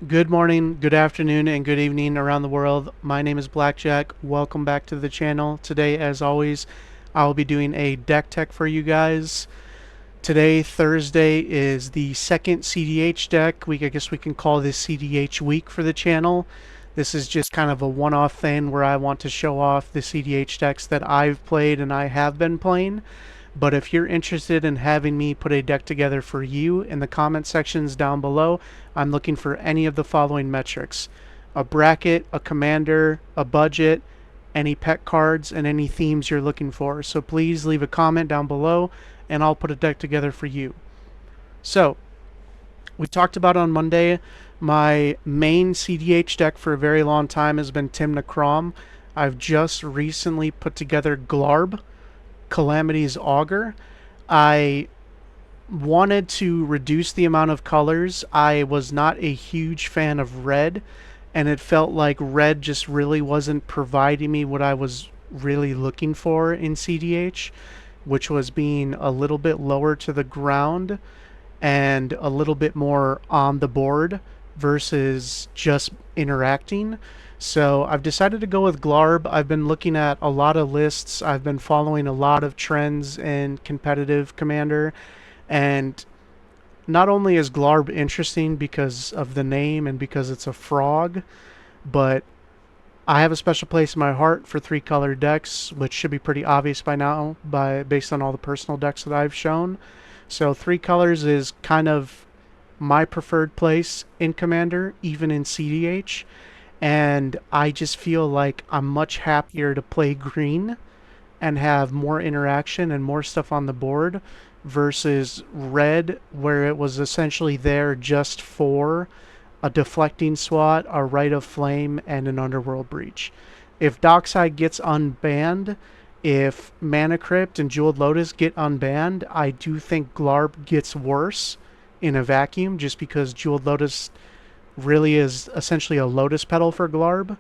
Good morning, good afternoon, and good evening around the world. My name is Blackjack. Welcome back to the channel. Today, as always, I'll be doing a deck tech for you guys. Today, Thursday, is the second CDH deck week. I guess we can call this CDH week for the channel. This is just kind of a one-off thing where I want to show off the CDH decks that I've played and I have been playing. But if you're interested in having me put a deck together for you in the comment sections down below, I'm looking for any of the following metrics: a bracket, a commander, a budget, any pet cards, and any themes you're looking for. So please leave a comment down below and I'll put a deck together for you. So, we talked about on Monday, my main CDH deck for a very long time has been Tim Necrom. I've just recently put together Glarb, Calamity's Augur. I wanted to reduce the amount of colors. I was not a huge fan of red, and it felt like red just really wasn't providing me what I was really looking for in CDH, which was being a little bit lower to the ground and a little bit more on the board versus just interacting. So I've decided to go with Glarb. I've been looking at a lot of lists. I've been following a lot of trends in competitive Commander. And not only is Glarb interesting because of the name and because it's a frog, but I have a special place in my heart for three color decks, which should be pretty obvious by now based on all the personal decks that I've shown. So three colors is kind of my preferred place in Commander, even in CDH. And I just feel like I'm much happier to play green and have more interaction and more stuff on the board versus red, where it was essentially there just for a deflecting SWAT, a Rite of Flame, and an Underworld Breach. If Dockside gets unbanned, if Mana Crypt and Jeweled Lotus get unbanned, I do think Glarb gets worse in a vacuum just because Jeweled Lotus really is essentially a Lotus Petal for Glarb.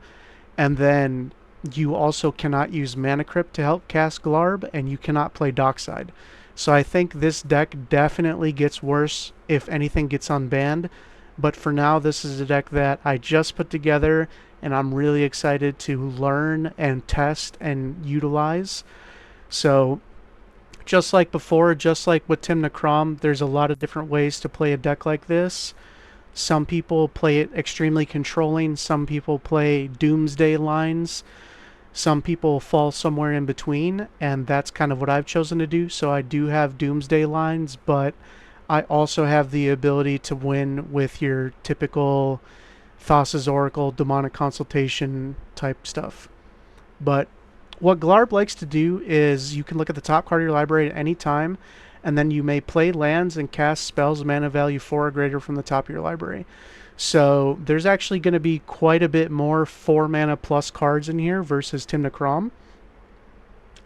And then you also cannot use Mana Crypt to help cast Glarb, and you cannot play Dockside. So I think this deck definitely gets worse if anything gets unbanned. But for now, this is a deck that I just put together, and I'm really excited to learn and test and utilize. So just like before, just like with Tim Necrom, there's a lot of different ways to play a deck like this. Some people play it extremely controlling. Some people play doomsday lines. Some people fall somewhere in between, and that's kind of what I've chosen to do. So I do have doomsday lines, but I also have the ability to win with your typical Thassa's Oracle, Demonic Consultation type stuff. But what Glarb likes to do is you can look at the top card of your library at any time, and then you may play lands and cast spells mana value 4 or greater from the top of your library. So there's actually going to be quite a bit more 4 mana plus cards in here versus Tim Necrom.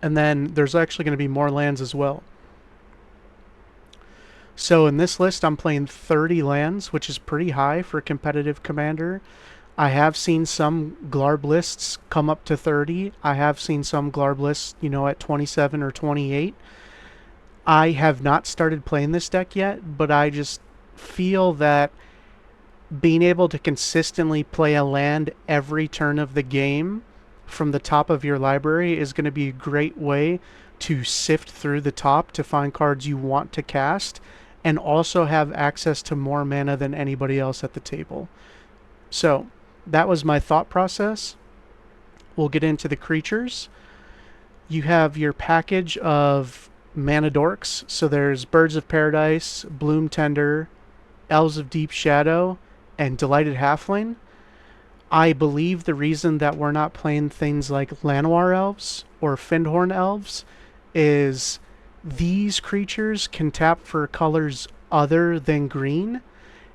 And then there's actually going to be more lands as well. So in this list, I'm playing 30 lands, which is pretty high for a competitive commander. I have seen some Glarb lists come up to 30. I have seen some Glarb lists, at 27 or 28. I have not started playing this deck yet, but I just feel that being able to consistently play a land every turn of the game from the top of your library is going to be a great way to sift through the top to find cards you want to cast and also have access to more mana than anybody else at the table. So that was my thought process. We'll get into the creatures. You have your package of mana dorks. So there's Birds of Paradise, Bloom Tender, Elves of Deep Shadow, and Delighted Halfling. I believe the reason that we're not playing things like Llanowar Elves or Findhorn Elves is these creatures can tap for colors other than green.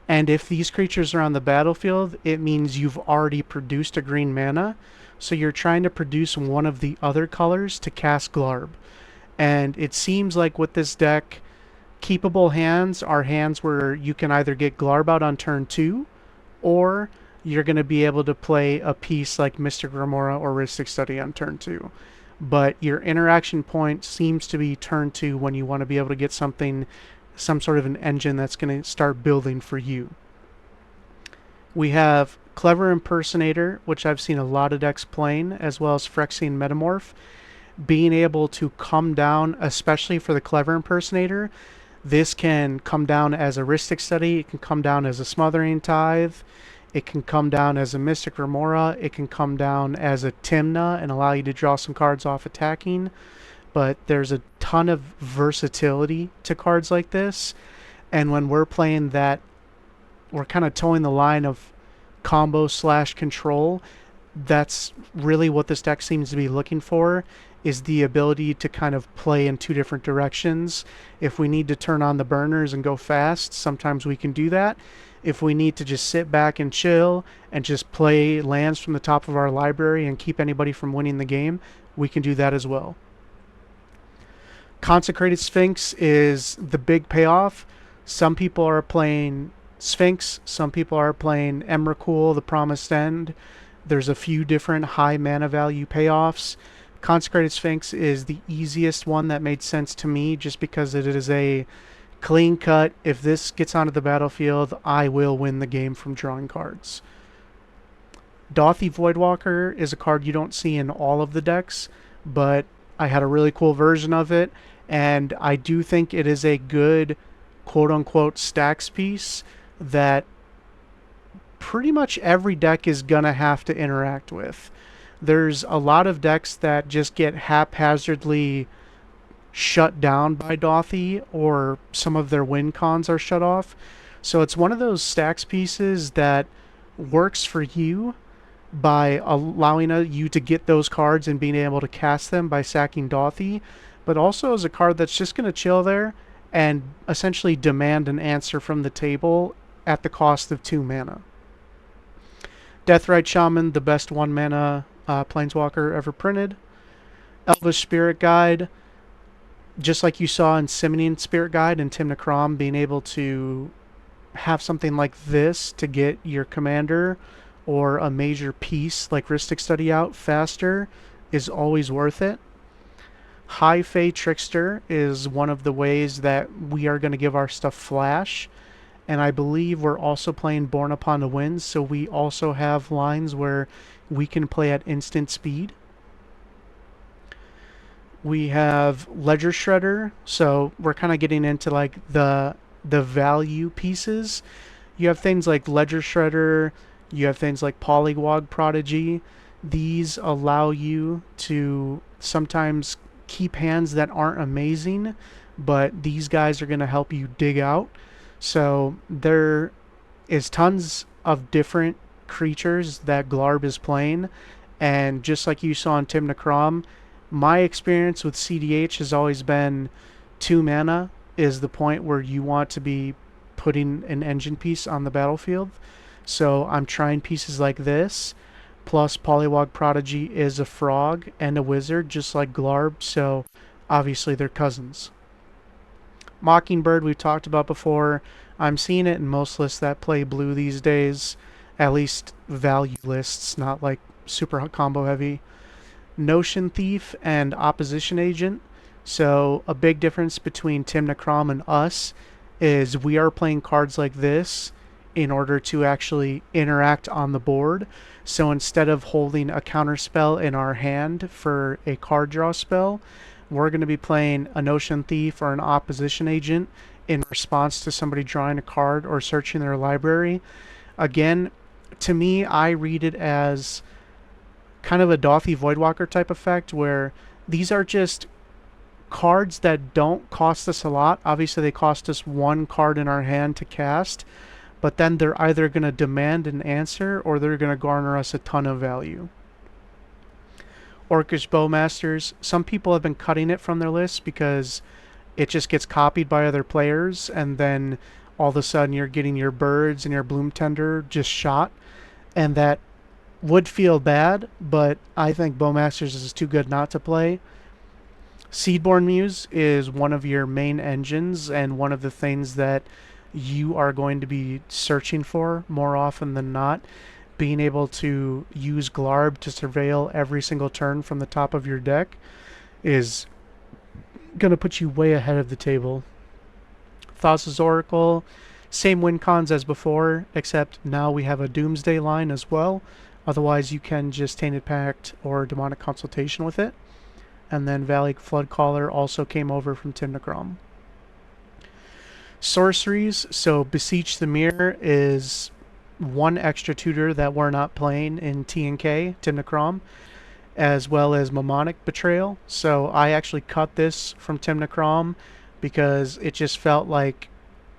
And if these creatures are on the battlefield, it means you've already produced a green mana. So you're trying to produce one of the other colors to cast Glarb. And it seems like with this deck, keepable hands are hands where you can either get Glarb out on turn 2, or you're going to be able to play a piece like Mystic Remora or Rhystic Study on turn 2. But your interaction point seems to be turn 2 when you want to be able to get something, some sort of an engine that's going to start building for you. We have Clever Impersonator, which I've seen a lot of decks playing, as well as Phyrexian Metamorph. Being able to come down, especially for the Clever Impersonator, this can come down as a Rhystic Study, it can come down as a Smothering Tithe, it can come down as a Mystic Remora, it can come down as a Timna and allow you to draw some cards off attacking. But there's a ton of versatility to cards like this. And when we're playing that, we're kind of towing the line of combo slash control. That's really what this deck seems to be looking for, is the ability to kind of play in two different directions. If we need to turn on the burners and go fast, sometimes we can do that. If we need to just sit back and chill and just play lands from the top of our library and keep anybody from winning the game, we can do that as well. Consecrated Sphinx is the big payoff. Some people are playing Sphinx, some people are playing Emrakul, the Promised End. There's a few different high mana value payoffs. Consecrated Sphinx is the easiest one that made sense to me, just because it is a clean cut. If this gets onto the battlefield, I will win the game from drawing cards. Dauthi Voidwalker is a card you don't see in all of the decks, but I had a really cool version of it, and I do think it is a good quote-unquote stacks piece that pretty much every deck is going to have to interact with. There's a lot of decks that just get haphazardly shut down by Dauthi, or some of their win cons are shut off. So it's one of those stacks pieces that works for you by allowing you to get those cards and being able to cast them by sacking Dauthi, but also as a card that's just going to chill there and essentially demand an answer from the table at the cost of 2 mana. Deathrite Shaman, the best 1 mana Planeswalker ever printed. Elvish Spirit Guide, just like you saw in Simonian Spirit Guide and Tim Necrom, being able to have something like this to get your commander or a major piece like Rhystic Study out faster is always worth it. High Fae Trickster is one of the ways that we are going to give our stuff flash. And I believe we're also playing Born Upon the Winds, so we also have lines where we can play at instant speed. We have Ledger Shredder, so we're kind of getting into like the value pieces. You have things like Ledger Shredder, you have things like Polywog Prodigy. These allow you to sometimes keep hands that aren't amazing, but these guys are going to help you dig out. So there is tons of different creatures that Glarb is playing, and just like you saw in Tim Necrom, my experience with CEDH has always been 2 mana is the point where you want to be putting an engine piece on the battlefield. So I'm trying pieces like this, plus Polywog Prodigy is a frog and a wizard just like Glarb, so obviously they're cousins. Mockingbird we've talked about before. I'm seeing it in most lists that play blue these days, at least value lists, not like super combo heavy. Notion Thief and Opposition Agent. So a big difference between Tim Necrom and us is we are playing cards like this in order to actually interact on the board. So instead of holding a counterspell in our hand for a card draw spell, we're going to be playing a Notion Thief or an Opposition Agent in response to somebody drawing a card or searching their library. Again, to me, I read it as kind of a Dauthi Voidwalker type effect, where these are just cards that don't cost us a lot. Obviously, they cost us 1 card in our hand to cast, but then they're either going to demand an answer or they're going to garner us a ton of value. Orcish Bowmasters. Some people have been cutting it from their list because it just gets copied by other players, and then all of a sudden you're getting your birds and your Bloom Tender just shot, and that would feel bad, but I think Bowmasters is too good not to play. Seedborn Muse is one of your main engines and one of the things that you are going to be searching for more often than not. Being able to use Glarb to surveil every single turn from the top of your deck is going to put you way ahead of the table. Thassa's Oracle, Same win cons as before, except now we have a Doomsday line as well. Otherwise, you can just Tainted Pact or Demonic Consultation with it. And then Valley Floodcaller also came over from Tymnacrom. Sorceries, so Beseech the Mirror is one extra tutor that we're not playing in T and K, Tymnacrom, as well as Mnemonic Betrayal. So I actually cut this from Tymnacrom because it just felt like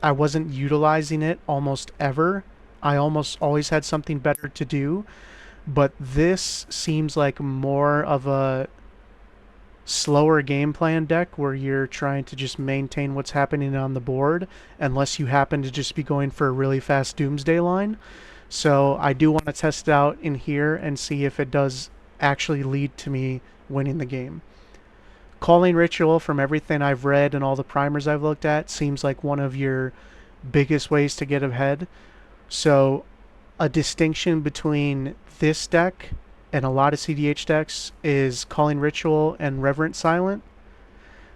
I wasn't utilizing it almost ever. I almost always had something better to do, but this seems like more of a slower game plan deck where you're trying to just maintain what's happening on the board unless you happen to just be going for a really fast Doomsday line. So I do want to test it out in here and see if it does actually lead to me winning the game. Calling Ritual, from everything I've read and all the primers I've looked at, seems like one of your biggest ways to get ahead. So a distinction between this deck and a lot of CDH decks is Calling Ritual and Reverent Silent.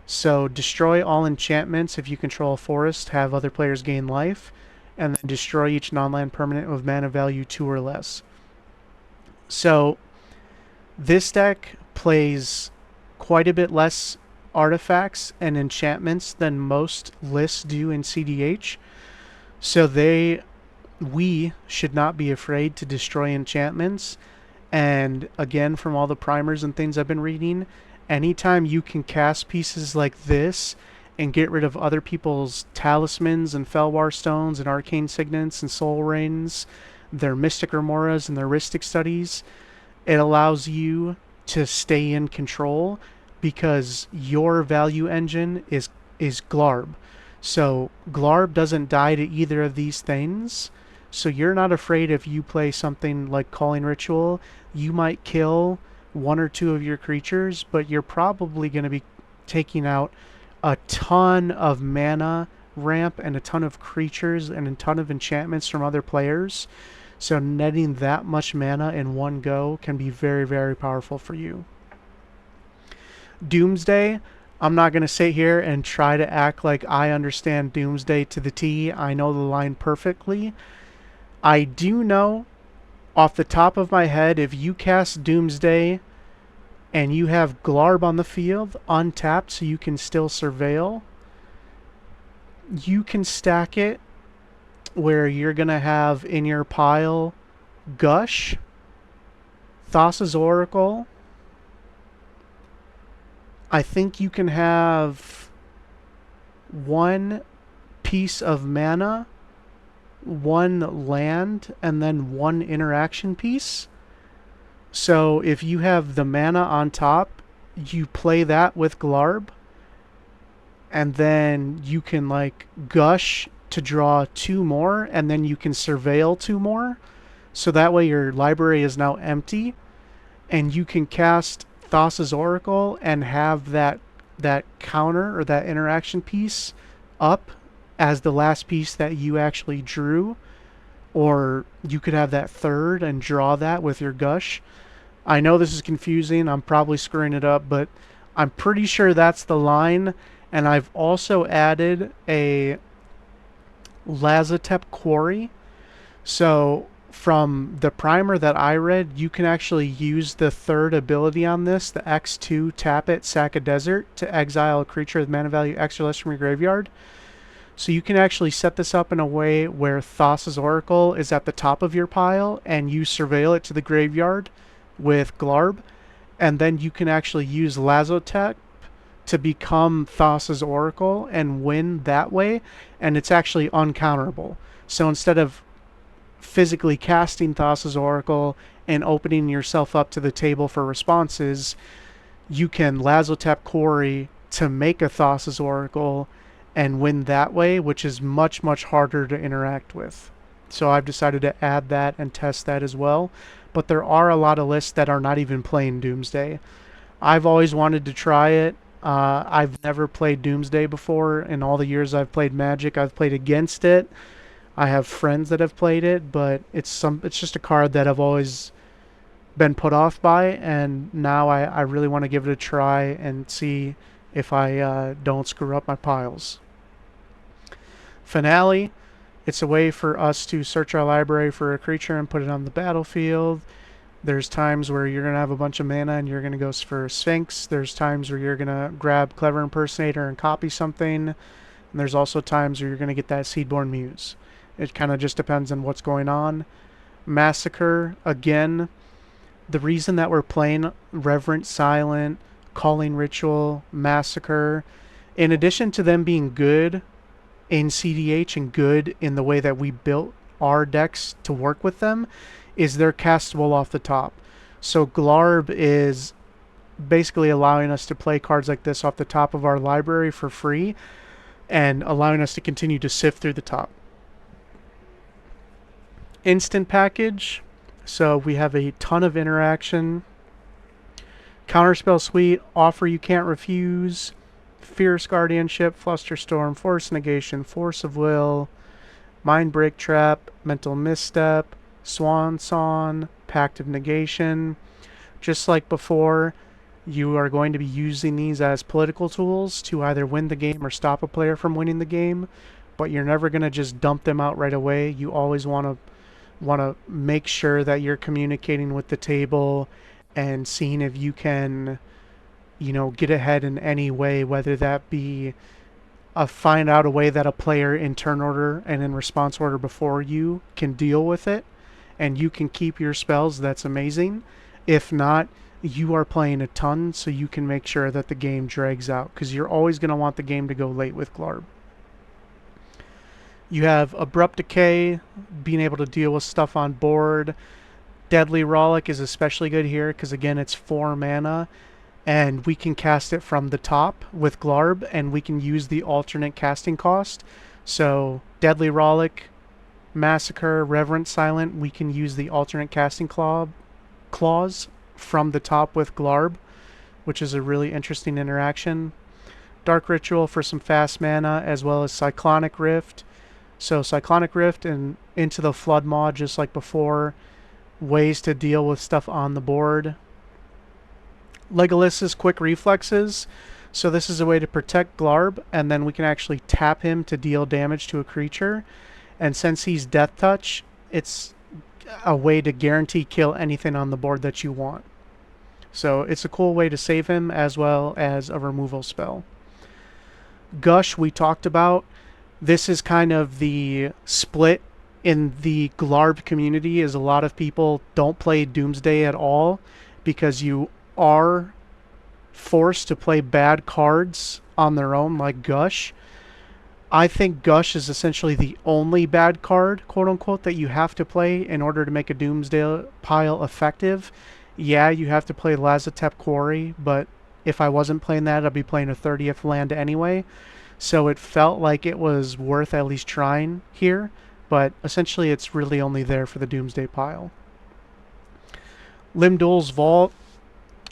So destroy all enchantments if you control a forest, have other players gain life, and then destroy each non-land permanent with mana value 2 or less. So this deck plays quite a bit less artifacts and enchantments than most lists do in CDH. So we should not be afraid to destroy enchantments. And again, from all the primers and things I've been reading, anytime you can cast pieces like this and get rid of other people's talismans and Felwar stones and arcane signets and soul rains, their mystic remoras and their Rhystic studies, it allows you to stay in control because your value engine is Glarb. So Glarb doesn't die to either of these things. So you're not afraid if you play something like Calling Ritual. You might kill one or two of your creatures, but you're probably going to be taking out a ton of mana ramp and a ton of creatures and a ton of enchantments from other players. So netting that much mana in one go can be very, very powerful for you. Doomsday, I'm not going to sit here and try to act like I understand Doomsday to the T. I know the line perfectly. I do know off the top of my head, if you cast Doomsday and you have Glarb on the field untapped so you can still surveil, you can stack it where you're going to have in your pile Gush, Thassa's Oracle. I think you can have one piece of mana, one land, and then one interaction piece. So if you have the mana on top, you play that with Glarb, and then you can like Gush to draw 2 more, and then you can surveil 2 more. So that way your library is now empty, and you can cast Thassa's Oracle and have that counter or that interaction piece up as the last piece that you actually drew, or you could have that third and draw that with your Gush. I know this is confusing, I'm probably screwing it up, but I'm pretty sure that's the line. And I've also added a Lazotep Quarry. So from the primer that I read, you can actually use the third ability on this, the X2 tap it, sack a desert, to exile a creature with mana value X or less from your graveyard. So you can actually set this up in a way where Thassa's Oracle is at the top of your pile and you surveil it to the graveyard with Glarb, and then you can actually use Lazotep to become Thassa's Oracle and win that way, and it's actually uncounterable. So instead of physically casting Thassa's Oracle and opening yourself up to the table for responses, you can Lazotep Quarry to make a Thassa's Oracle and win that way, which is much, much harder to interact with. So I've decided to add that and test that as well. But there are a lot of lists that are not even playing Doomsday. I've always wanted to try it. I've never played Doomsday before. In all the years I've played Magic, I've played against it. I have friends that have played it, but it's just a card that I've always been put off by, and now I really want to give it a try and see if I don't screw up my piles. Finale It's a way for us to search our library for a creature and put it on the battlefield. There's times where you're going to have a bunch of mana and you're going to go for Sphinx. There's times where you're going to grab Clever Impersonator and copy something. And there's also times where you're going to get that Seedborn Muse. It kind of just depends on what's going on. Massacre, again, the reason that we're playing Reverent Silent, Calling Ritual, Massacre, in addition to them being good in CDH and good in the way that we built our decks to work with them, is they're castable off the top. So Glarb is basically allowing us to play cards like this off the top of our library for free and allowing us to continue to sift through the top. Instant package. So we have a ton of interaction. Counterspell Suite, Offer You Can't Refuse, Fierce Guardianship, Flusterstorm, Force Negation, Force of Will, Mind Break Trap, Mental Misstep, Swan Song, Pact of Negation. Just like before, you are going to be using these as political tools to either win the game or stop a player from winning the game, but you're never going to just dump them out right away. You always want to make sure that you're communicating with the table and seeing if you can, get ahead in any way, whether that be find out a way that a player in turn order and in response order before you can deal with it and you can keep your spells. That's amazing. If not, you are playing a ton, so you can make sure that the game drags out, because you're always going to want the game to go late with Glarb. You have Abrupt Decay, being able to deal with stuff on board. Deadly Rollick is especially good here because, again, it's 4 mana, and we can cast it from the top with Glarb, and we can use the alternate casting cost. So Deadly Rollick, Massacre, Reverent Silent, we can use the alternate casting clause from the top with Glarb, which is a really interesting interaction. Dark Ritual for some fast mana, as well as Cyclonic Rift. So Cyclonic Rift and Into the Flood mod, just like before. Ways to deal with stuff on the board. Legolas's Quick Reflexes. So this is a way to protect Glarb, and then we can actually tap him to deal damage to a creature. And since he's Death Touch, it's a way to guarantee kill anything on the board that you want. So it's a cool way to save him, as well as a removal spell. Gush, we talked about. This is kind of the split in the Glarb community, is a lot of people don't play Doomsday at all because you are forced to play bad cards on their own, like Gush. I think Gush is essentially the only bad card, quote-unquote, that you have to play in order to make a Doomsday pile effective. Yeah, you have to play Lazotep Quarry, but if I wasn't playing that, I'd be playing a 30th land anyway. So it felt like it was worth at least trying here, but essentially it's really only there for the Doomsday pile. Limdol's Vault.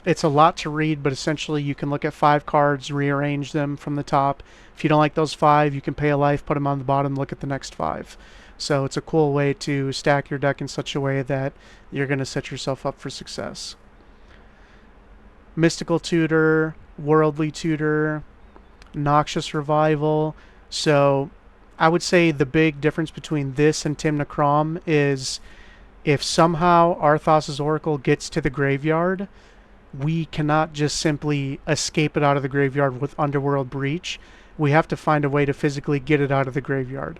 It's a lot to read, but essentially you can look at 5 cards, rearrange them from the top. If you don't like those 5, you can pay a life, put them on the bottom, look at the next 5. So it's a cool way to stack your deck in such a way that you're going to set yourself up for success. Mystical Tutor, Worldly Tutor, Noxious Revival. So I would say the big difference between this and Timna Krom is if somehow Arthas's Oracle gets to the graveyard, we cannot just simply escape it out of the graveyard with Underworld Breach. We have to find a way to physically get it out of the graveyard.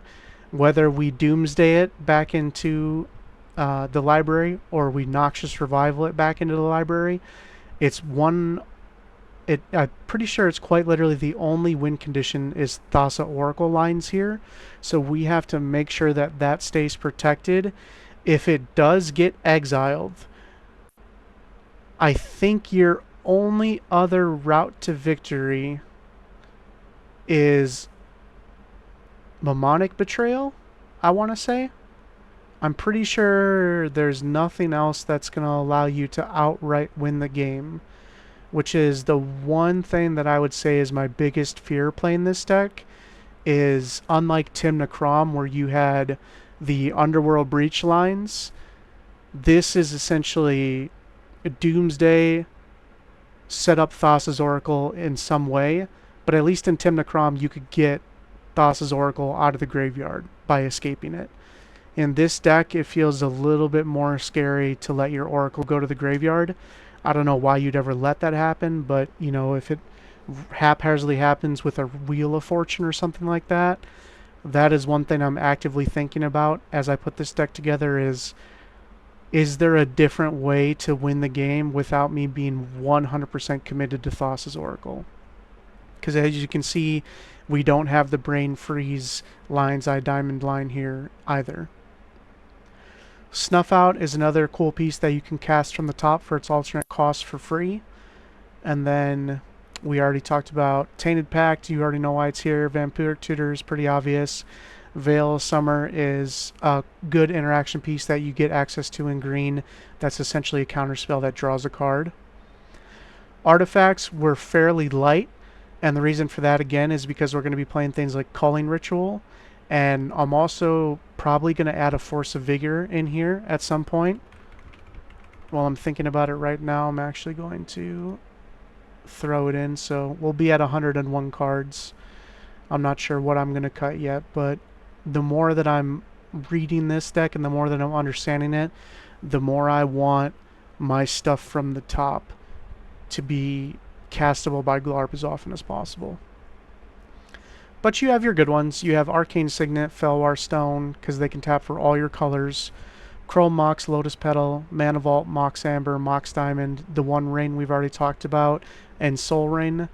Whether we Doomsday it back into the library or we Noxious Revival it back into the library, I'm pretty sure it's quite literally the only win condition is Thassa Oracle lines here. So we have to make sure that that stays protected. If it does get exiled, I think your only other route to victory is Mnemonic Betrayal, I want to say. I'm pretty sure there's nothing else that's going to allow you to outright win the game, which is the one thing that I would say is my biggest fear playing this deck, is unlike Timna Krom where you had the Underworld Breach lines, this is essentially a Doomsday set up Thassa's Oracle in some way, but at least in Timna Krom you could get Thassa's Oracle out of the graveyard by escaping it. In this deck, it feels a little bit more scary to let your Oracle go to the graveyard. I don't know why you'd ever let that happen, but, you know, if it haphazardly happens with a Wheel of Fortune or something like that, that is one thing I'm actively thinking about as I put this deck together is there a different way to win the game without me being 100% committed to Thassa's Oracle? Because as you can see, we don't have the Brain Freeze Lion's Eye Diamond line here either. Snuff Out is another cool piece that you can cast from the top for its alternate cost for free. And then we already talked about Tainted Pact. You already know why it's here. Vampiric Tutor is pretty obvious. Veil Summer is a good interaction piece that you get access to in green. That's essentially a counterspell that draws a card. Artifacts were fairly light, and the reason for that again is because we're going to be playing things like Culling Ritual, and I'm also probably going to add a Force of Vigor in here at some point. While I'm thinking about it right now, I'm actually going to throw it in, so we'll be at 101 cards. I'm not sure what I'm going to cut yet, but the more that I'm reading this deck and the more that I'm understanding it, the more I want my stuff from the top to be castable by Glarb as often as possible. But you have your good ones. You have Arcane Signet, Felwar Stone, because they can tap for all your colors. Chrome Mox, Lotus Petal, Mana Vault, Mox Amber, Mox Diamond, the One Rain we've already talked about, and Soul Rain.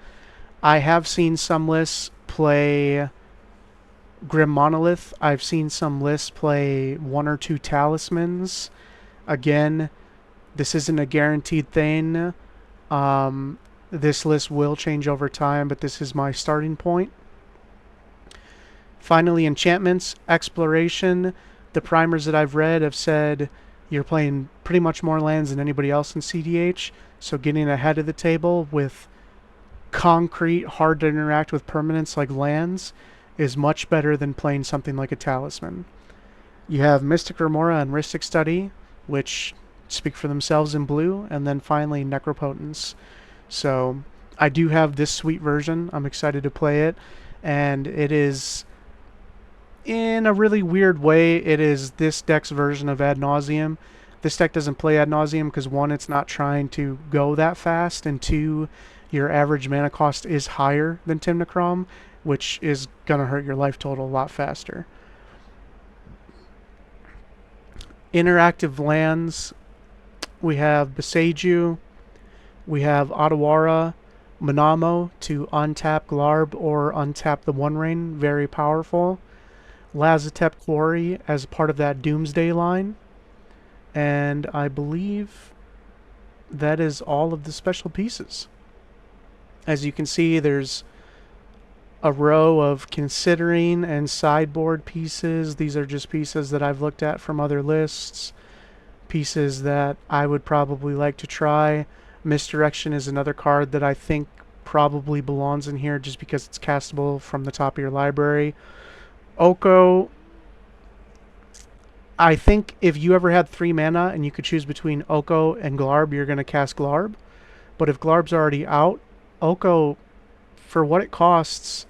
I have seen some lists play Grim Monolith. I've seen some lists play 1 or 2 Talismans. Again, this isn't a guaranteed thing. This list will change over time, but this is my starting point. Finally, enchantments, exploration. The primers that I've read have said you're playing pretty much more lands than anybody else in CEDH, so getting ahead of the table with concrete, hard to interact with permanents like lands is much better than playing something like a talisman. You have Mystic Remora and Rhystic Study, which speak for themselves in blue, and then finally Necropotence. So I do have this sweet version. I'm excited to play it, and it is, in a really weird way, it is this deck's version of Ad Nauseam. This deck doesn't play Ad Nauseam because 1, it's not trying to go that fast, and 2, your average mana cost is higher than Timnachrom, which is going to hurt your life total a lot faster. Interactive lands, we have Beseiju, we have Otawara, Manamo to untap Glarb or untap the One Rain, very powerful. Lazotep Quarry as part of that Doomsday line. And I believe that is all of the special pieces. As you can see, there's a row of considering and sideboard pieces. These are just pieces that I've looked at from other lists. Pieces that I would probably like to try. Misdirection is another card that I think probably belongs in here just because it's castable from the top of your library. Oko, I think if you ever had 3 mana and you could choose between Oko and Glarb, you're going to cast Glarb. But if Glarb's already out, Oko, for what it costs,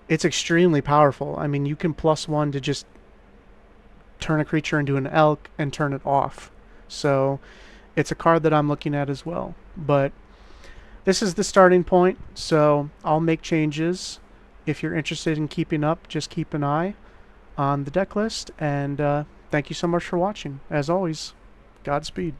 it's extremely powerful. I mean, you can +1 to just turn a creature into an elk and turn it off. So it's a card that I'm looking at as well. But this is the starting point, so I'll make changes. If you're interested in keeping up, just keep an eye on the deck list. And thank you so much for watching. As always, Godspeed.